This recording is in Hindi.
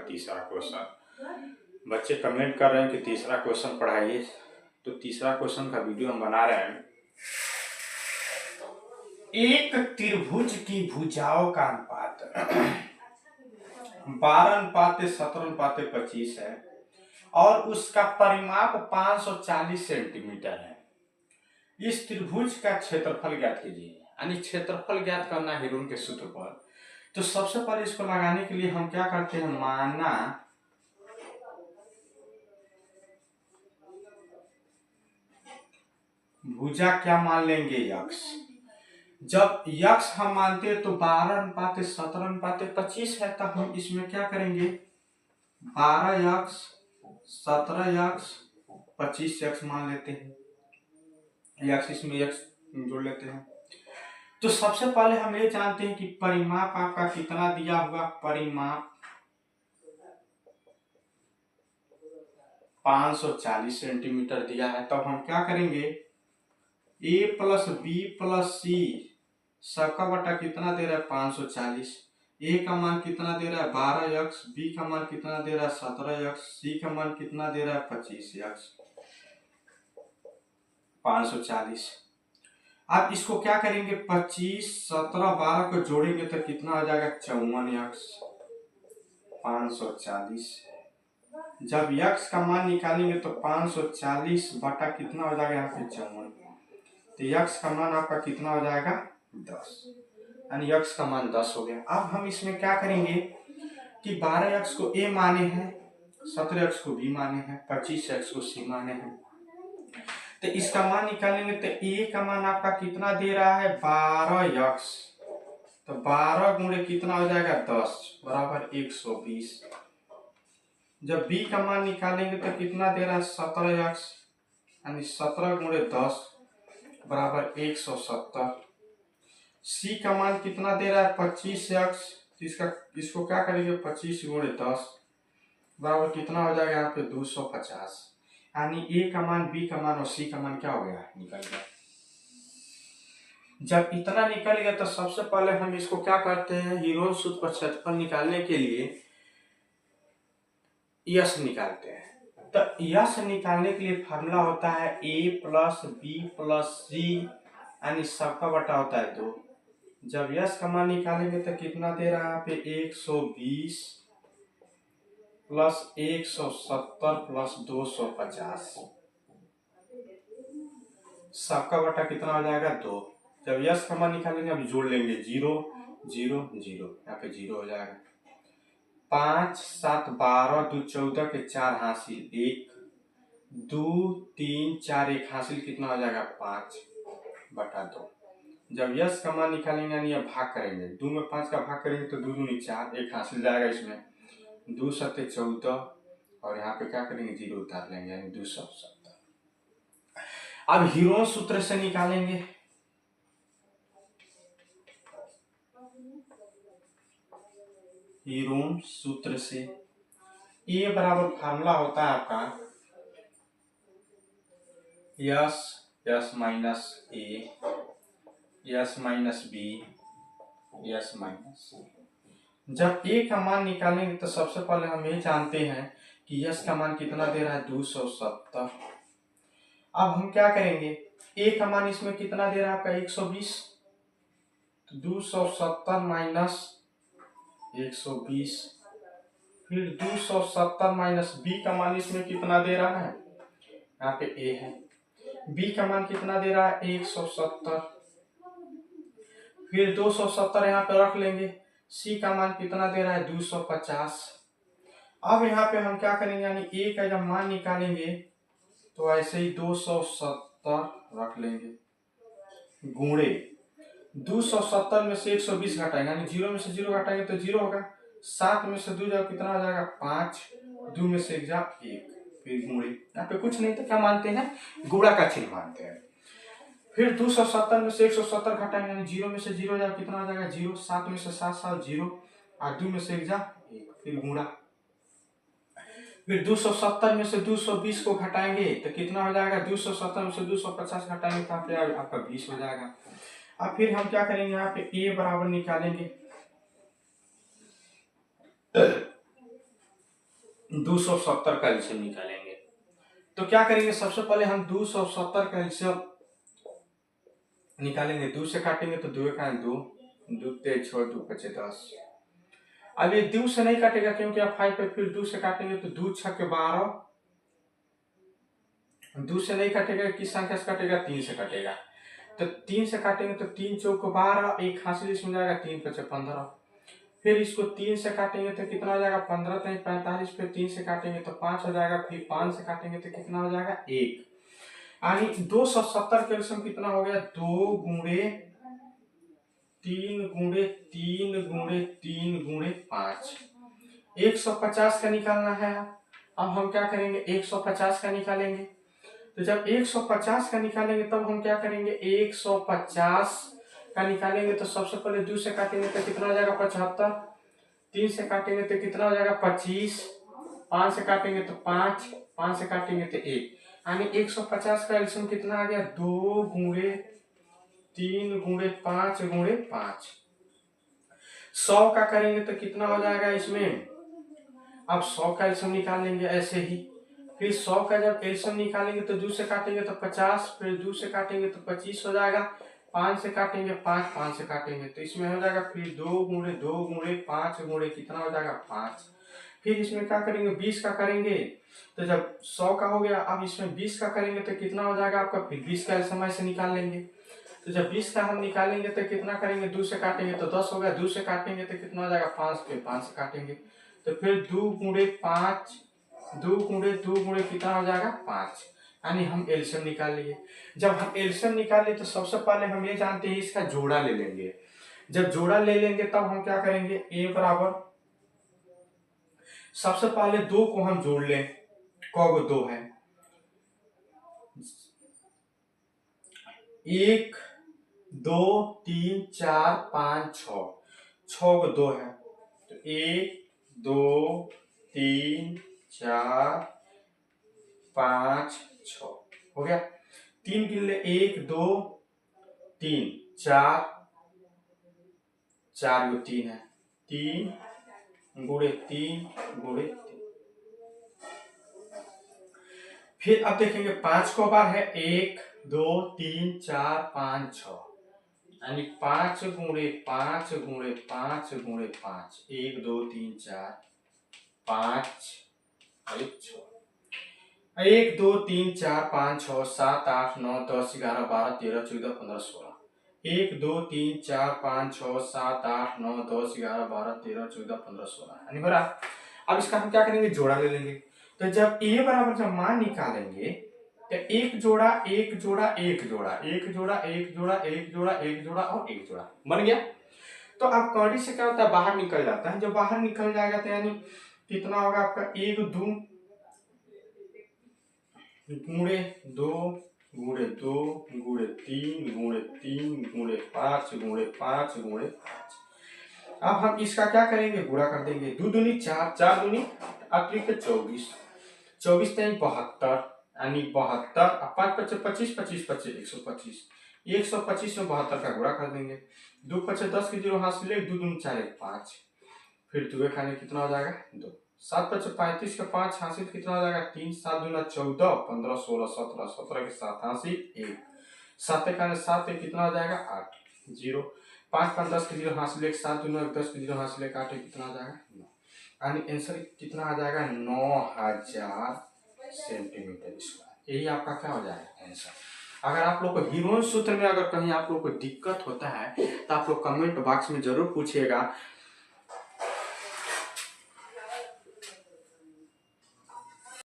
तीसरा क्वेश्चन। बच्चे कमेंट कर रहे हैं कि तीसरा क्वेश्चन पढ़ाइए, तो तीसरा क्वेश्चन का वीडियो हम बना रहे हैं। एक त्रिभुज की भुजाओं का अनुपात 12:17:25 है और उसका परिमाप 540 सेंटीमीटर है। इस त्रिभुज का क्षेत्रफल ज्ञात कीजिए। यानी क्षेत्रफल ज्ञात करना है हीरोन के सूत्र पर। तो सबसे पहले इसको लगाने के लिए हम क्या करते हैं, माना भुजा क्या मान लेंगे, यक्स। जब यक्स हम मानते हैं तो 12:17:25 है, तब हम इसमें क्या करेंगे, 12x 17x 25x मान लेते हैं। यक्स इसमें यक्स जोड़ लेते हैं। तो सबसे पहले हम ये जानते हैं कि परिमाप आपका कितना दिया हुआ, परिमाप 540 सेंटीमीटर दिया है। तब हम क्या करेंगे, a + b + c सबका बटा कितना दे रहा है, 540। a का मान कितना दे रहा है, 12x, b का मान कितना दे रहा है, 17x, c का मान कितना दे रहा है, 25x। 540। अब इसको क्या करेंगे, 25, 17, 12 को जोड़ेंगे तो कितना हो जाएगा, 54x। 540 जब x का मान निकालेंगे तो 540 बटा कितना हो जाएगा, यहाँ पे 54। तो x का मान आपका कितना हो जाएगा, 10। यानी x का मान 10 हो गया। अब हम इसमें क्या करेंगे कि 12x को a माने हैं, 17x को b माने हैं, 25x को c माने हैं। तो इसका मान निकालेंगे तो a का मान आपका कितना दे रहा है, 12x। तो 12 गुणे कितना हो जाएगा, 10 बराबर 120। जब b का मान निकालेंगे तो कितना दे रहा है, 17x। यानी 17 गुणे 10 बराबर 170। c का मान कितना दे रहा है, 25x। इसको क्या करेंगे, 25 गुणे 10 बराबर कितना हो जाएगा, यहाँ पे 250। यानी a का मान, b का मान और c का मान क्या हो गया, निकल गया। जब इतना निकल गया तो सबसे पहले हम इसको क्या करते हैं, हीरोन सूत्र पर क्षेत्रफल निकालने के लिए यश निकालते हैं। तो यश निकालने के लिए फार्मूला होता है a + b + c यानी सबका बटा होता है 2। जब यश का मान निकालेंगे तो कितना दे रहा है, यहाँ पे 120 + 170 + 250 सबका बटा कितना हो जाएगा, 2। जब यश का मान निकालेंगे अभी जोड़ लेंगे, 0 0 0, यहाँ पे 0 हो जाएगा। 5 7 12 2 14 के 4 हासिल 1 2 3 4 1 हासिल कितना हो जाएगा, 5 बटा 2। जब यश का मान निकालेंगे यानी भाग करेंगे, 2 में 5 का भाग करेंगे तो 2 दूनी 4, 1 हासिल जाएगा इसमें, 2 7 14 और यहाँ पे क्या करेंगे, 0 उतार लेंगे यानी 270। अब हीरोन सूत्र से निकालेंगे। हीरोन सूत्र से a बराबर फार्मूला होता है आपका yes yes minus a yes minus b yes minus c। जब a का मान निकालेंगे तो सबसे पहले हम ये जानते हैं कि यस का मान कितना दे रहा है, 270। अब हम क्या करेंगे, a का मान इसमें कितना दे रहा है आपका, 120। तो 270 माइनस 120, फिर 270 माइनस b का मान इसमें कितना दे रहा है, यहाँ पे a है, b का मान कितना दे रहा है, 170। फिर 270 यहाँ पे रख लेंगे, c का मान कितना दे रहा है, 250। अब यहाँ पे हम क्या करेंगे, यानी a का जब मान निकालेंगे तो ऐसे ही 270 रख लेंगे गुणे 270 में से 120 घटाएंगे, यानी 0 में से 0 घटाएंगे तो 0 होगा। 7 में से 2 जाओ कितना हो जाएगा, 5, 2 में से 1 जाओ 1, फिर गुणे। यहाँ पे कुछ नहीं तो क्या मानते हैं, गुणा का चिन्ह मानते हैं। फिर 270 में से 170 घटाएंगे, यानी 0 में से 0 जाओ कितना हो जाएगा, 0, 7 में से 7 7 0 और 2 में से 1 जाओ 1, फिर गुणा। फिर 270 में से 220 को घटाएंगे तो कितना हो जाएगा, 270 में से 250 घटाएंगे तो आपका 20 हो जाएगा। अब फिर हम क्या करेंगे, यहाँ पे a बराबर निकालेंगे। 270 का एलसीएम निकालेंगे। तो क्या करेंगे, सबसे पहले हम 270 का एलसीएम निकालेंगे। 2 से काटेंगे तो 2 का 2, 2 तेज छोड़ 2 पचे 10। अब ये 2 से नहीं काटेगा क्योंकि आप 5 पे फिर 2 से काटेंगे तो 2 6 के 12, 2 से नहीं काटेगा, किस संख्या से काटेगा, 3 से काटेगा। तो 3 से काटेंगे तो 3 चौक 12, एक हासिल इसमें जाएगा, 3 पचे 15। फिर इसको 3 से काटेंगे तो कितना हो जाएगा, 15 3 45। फिर 3 से काटेंगे तो 5 हो जाएगा। फिर 5 से काटेंगे तो कितना हो जाएगा, 1। यानी 270 कैल्शियम कितना हो गया, 2 गुणे 3 गुणे 3 गुणे 3 गुणे 5। 150 का निकालना है। अब हम क्या करेंगे, 150 का निकालेंगे। तो जब 150 का निकालेंगे तब हम क्या करेंगे, 150 का निकालेंगे तो सबसे पहले 2 से काटेंगे तो कितना हो जाएगा, 75। 3 से काटेंगे तो कितना हो जाएगा, 25। 5 से काटेंगे तो 5, 5 से काटेंगे तो 1। यानी 150 का एल्शियम कितना आ गया, 2 गुणे 3 गुणे 5 गुणे 5। 100 का करेंगे तो कितना हो जाएगा इसमें, अब 100 का एल्शियम निकाल लेंगे ऐसे ही। फिर 100 का जब एल्शियम निकालेंगे तो 2 से काटेंगे तो 50, फिर 2 से काटेंगे तो 25 हो जाएगा। 5 से काटेंगे 5, 5 से काटेंगे तो इसमें हो जाएगा फिर 2 गुणे 2 गुणे 5 गुणे कितना हो जाएगा, 5। फिर इसमें क्या करेंगे, 20 का करेंगे। तो जब 100 का हो गया, अब इसमें 20 का करेंगे तो कितना हो जाएगा आपका, फिर 20 का एल्शियम से निकाल लेंगे। तो जब 20 का हम निकालेंगे तो कितना करेंगे, 2 से काटेंगे तो 10 हो गया। 2 से काटेंगे तो कितना हो जाएगा, 5। फिर 5 से काटेंगे तो फिर 2 गुणे 5, 2 गुणे 2 गुणे कितना हो जाएगा, 5। यानी हम एल्शियम निकाल लिए। जब हम एल्शियम निकाल लिए तो सबसे पहले हम ये जानते हैं इसका जोड़ा ले लेंगे। जब जोड़ा ले लेंगे तब हम क्या करेंगे, ए बराबर, सबसे पहले 2 को हम जोड़ लें। कौगो 2 है, 1 2 3 4 5 6, 6 को 2 है तो 1 2 3 4 5 6 हो गया। 3 गिन ले, 1 2 3 4, 4 को 3 है, 3 गुणे 3 गुणे 3। फिर अब देखेंगे 5 को बार है, 1 2 3 4 5 6, यानी 5 गुणे 5 गुणे 5 गुणे 5, 1 2 3 4 5 1 6, 1 2 3 4 5 6 7 8 9 10 11 12 13 14 15 16, 1 2 3 4 5 6 7 8 9 10 11 12 13 14 15 16, यानी बराबर। अब इसका हम क्या करेंगे, जोड़ा ले लेंगे। तो जब ए बराबर जब मान निकालेंगे तो एक जोड़ा एक जोड़ा एक जोड़ा एक जोड़ा एक जोड़ा एक जोड़ा एक जोड़ा और एक जोड़ा बन गया। तो अब कौड़ी से क्या होता है, बाहर निकल जाता है। जब बाहर निकल जाएगा तो यानी कितना होगा आपका, 1 2 गुणे 2 गुणे 2 गुणे 3 गुणे 3 गुणे 5 गुणे 5 गुणे 5। अब हम इसका क्या करेंगे, गुणा कर देंगे। 2 दूनी 4, 4 दूनी 8 24, 24 3 72, यानी 72। 5 पचे 25, 25 पचे 125, 125 में 72 का गुणा कर देंगे। 2 पचे 10 के 0 हाथ से ले, 2 दूनी 4 1 5, फिर 2 खाने कितना हो जाएगा, 2। 7 पचे 35 का 5 हासिल कितना हो जाएगा, 3। 7 दूना 14, 15 16 17, 17 के 7 हासिल 1, 7 खाने 7 कितना हो जाएगा, 8 0। 5 5 10 के 0 हासिल 1, 7 दूना 10 के 0 हासिल 1 8 कितना हो जाएगा, 9। यानी आंसर कितना आ जाएगा, 9000 सेंटीमीटर स्क्वायर। यही आपका क्या हो जाएगा आंसर। अगर आप लोग को हीरोन सूत्र में अगर कहीं आप लोग को दिक्कत होता है तो आप लोग कमेंट बॉक्स में जरूर पूछिएगा।